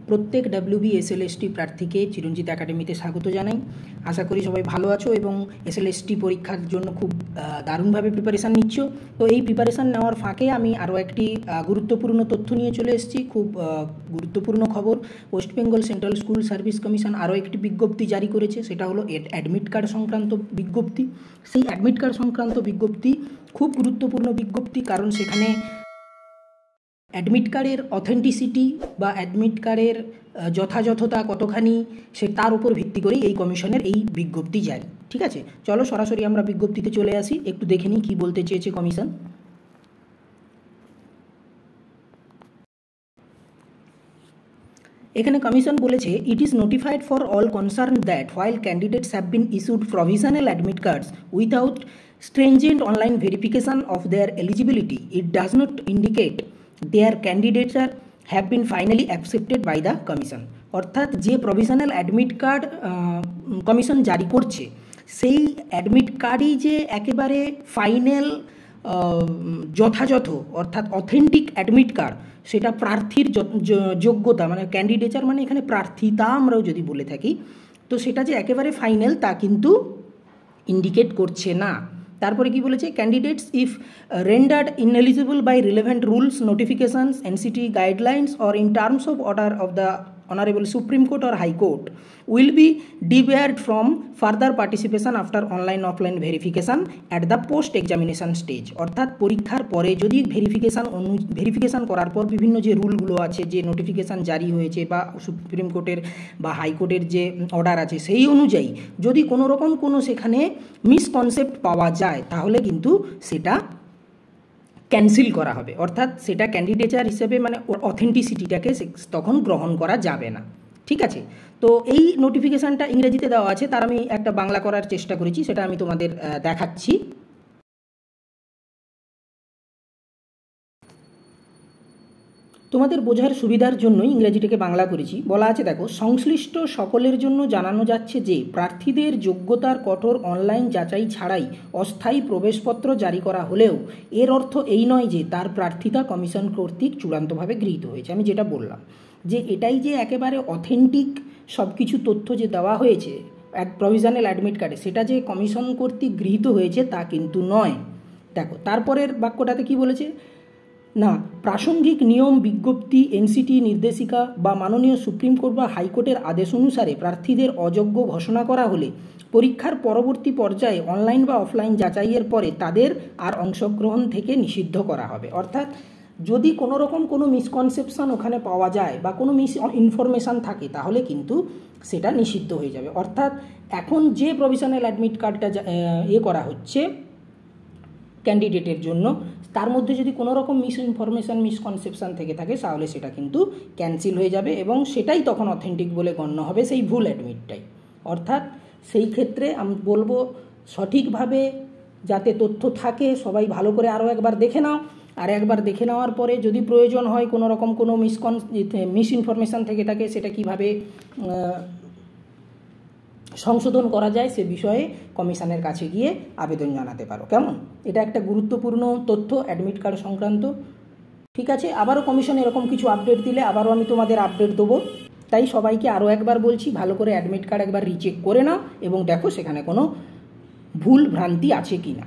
প্রত্যেক WB SLST প্রার্থীকে চিরঞ্জিত একাডেমিতে স্বাগত জানাই। আশা করি সবাই ভালো আছো এবং এসএলএসটি পরীক্ষার জন্য খুব দারুণভাবে প্রিপারেশান নিচ্ছ। তো এই প্রিপারেশান নেওয়ার ফাঁকে আমি আরও একটি গুরুত্বপূর্ণ তথ্য নিয়ে চলে এসেছি। খুব গুরুত্বপূর্ণ খবর, West Bengal central school service commission আরও একটি বিজ্ঞপ্তি জারি করেছে। সেটা হলো অ্যাডমিট কার্ড সংক্রান্ত বিজ্ঞপ্তি। সেই অ্যাডমিট কার্ড সংক্রান্ত বিজ্ঞপ্তি খুব গুরুত্বপূর্ণ বিজ্ঞপ্তি, কারণ সেখানে অ্যাডমিট কার্ডের অথেন্টিসিটি বা অ্যাডমিট কার্ডের যথাযথতা কতখানি সে তার উপর ভিত্তি করেই এই কমিশনের এই বিজ্ঞপ্তি জারি। ঠিক আছে, চলো সরাসরি আমরা বিজ্ঞপ্তিতে চলে আসি, একটু দেখে নিই কী বলতে চেয়েছে কমিশন। এখানে কমিশন বলেছে, it is notified for all concern that while candidates have been issued provisional admit cards without stringent online verification of their eligibility, it does not indicate their candidature have been finally accepted by the commission। অর্থাৎ যে provisional admit card commission জারি করছে সেই admit কার্ডই যে একেবারে final যথাযথ অর্থাৎ authentic admit card, সেটা প্রার্থীর যোগ্যতা মানে ক্যান্ডিডেচার মানে এখানে প্রার্থিতা আমরাও যদি বলে থাকি, তো সেটা যে একেবারে ফাইনাল তা কিন্তু ইন্ডিকেট করছে না। তারপরে কি বলেছে, candidates if rendered ineligible by relevant rules, notifications, NCT guidelines or in terms of order of the Honorable Supreme Court or High Court will be debarred from further participation after online offline verification at the post examination stage। অর্থাৎ পরীক্ষার পরে যদি verification করার পর বিভিন্ন যে রুলগুলো আছে, যে নোটিফিকেশান জারি হয়েছে বা সুপ্রিম কোর্টের বা হাইকোর্টের যে অর্ডার আছে সেই অনুযায়ী যদি কোনো রকম কোনো সেখানে মিসকনসেপ্ট পাওয়া যায় তাহলে কিন্তু সেটা ক্যান্সেল করা হবে। অর্থাৎ সেটা ক্যান্ডিডেচার হিসেবে মানে অথেন্টিসিটিটাকে তখন গ্রহণ করা যাবে না। ঠিক আছে, তো এই নোটিফিকেশানটা ইংরেজিতে দেওয়া আছে, তার আমি একটা বাংলা করার চেষ্টা করেছি, সেটা আমি তোমাদের দেখাচ্ছি। তোমাদের বোঝার সুবিধার জন্য ইংরেজিটাকে বাংলা করেছি। বলা আছে, দেখো, সংশ্লিষ্ট সকলের জন্য জানানো যাচ্ছে যে প্রার্থীদের যোগ্যতার কঠোর অনলাইন যাচাই ছাড়াই অস্থায়ী প্রবেশপত্র জারি করা হলেও এর অর্থ এই নয় যে তার প্রার্থিতা কমিশন কর্তৃক চূড়ান্তভাবে গৃহীত হয়েছে। আমি যেটা বললাম যে এটাই যে একেবারে অথেন্টিক সব কিছু তথ্য যে দেওয়া হয়েছে প্রভিশনাল অ্যাডমিট কার্ডে, সেটা যে কমিশন কর্তৃক গৃহীত হয়েছে তা কিন্তু নয়। দেখো তারপরের বাক্যটাতে কি বলেছে না, প্রাসঙ্গিক নিয়ম, বিজ্ঞপ্তি, এনসিটি নির্দেশিকা বা মাননীয় সুপ্রিম কোর্ট বা হাইকোর্টের আদেশ অনুসারে প্রার্থীদের অযোগ্য ঘোষণা করা হলে পরীক্ষার পরবর্তী পর্যায়ে অনলাইন বা অফলাইন যাচাইয়ের পরে তাদের আর অংশগ্রহণ থেকে নিষিদ্ধ করা হবে। অর্থাৎ যদি কোনো রকম কোনো মিসকনসেপশন ওখানে পাওয়া যায় বা কোনো মিস ইনফরমেশান থাকে তাহলে কিন্তু সেটা নিষিদ্ধ হয়ে যাবে। অর্থাৎ এখন যে প্রভিশনাল অ্যাডমিট কার্ডটা করা হচ্ছে ক্যান্ডিডেটের জন্য, তার মধ্যে যদি কোনো রকম মিসকনসেপশান থেকে থাকে তাহলে সেটা কিন্তু ক্যান্সেল হয়ে যাবে এবং সেটাই তখন অথেন্টিক বলে গণ্য হবে, সেই ভুল অ্যাডমিটটাই। অর্থাৎ সেই ক্ষেত্রে আমি বলবো সঠিকভাবে যাতে তথ্য থাকে সবাই ভালো করে আরও একবার দেখে নাও, আর একবার দেখে নেওয়ার পরে যদি প্রয়োজন হয় কোনো রকম কোনো মিসইনফরমেশান থেকে থাকে সেটা কিভাবে সংশোধন করা যায় সে বিষয়ে কমিশনের কাছে গিয়ে আবেদন জানাতে পারো। কেমন? এটা একটা গুরুত্বপূর্ণ তথ্য অ্যাডমিট কার্ড সংক্রান্ত। ঠিক আছে, আবারও কমিশন এরকম কিছু আপডেট দিলে আবারও আমি তোমাদের আপডেট দেবো। তাই সবাইকে আরও একবার বলছি, ভালো করে অ্যাডমিট কার্ড একবার রিচেক করে নাও এবং দেখো সেখানে কোনো ভুল ভ্রান্তি আছে কি না।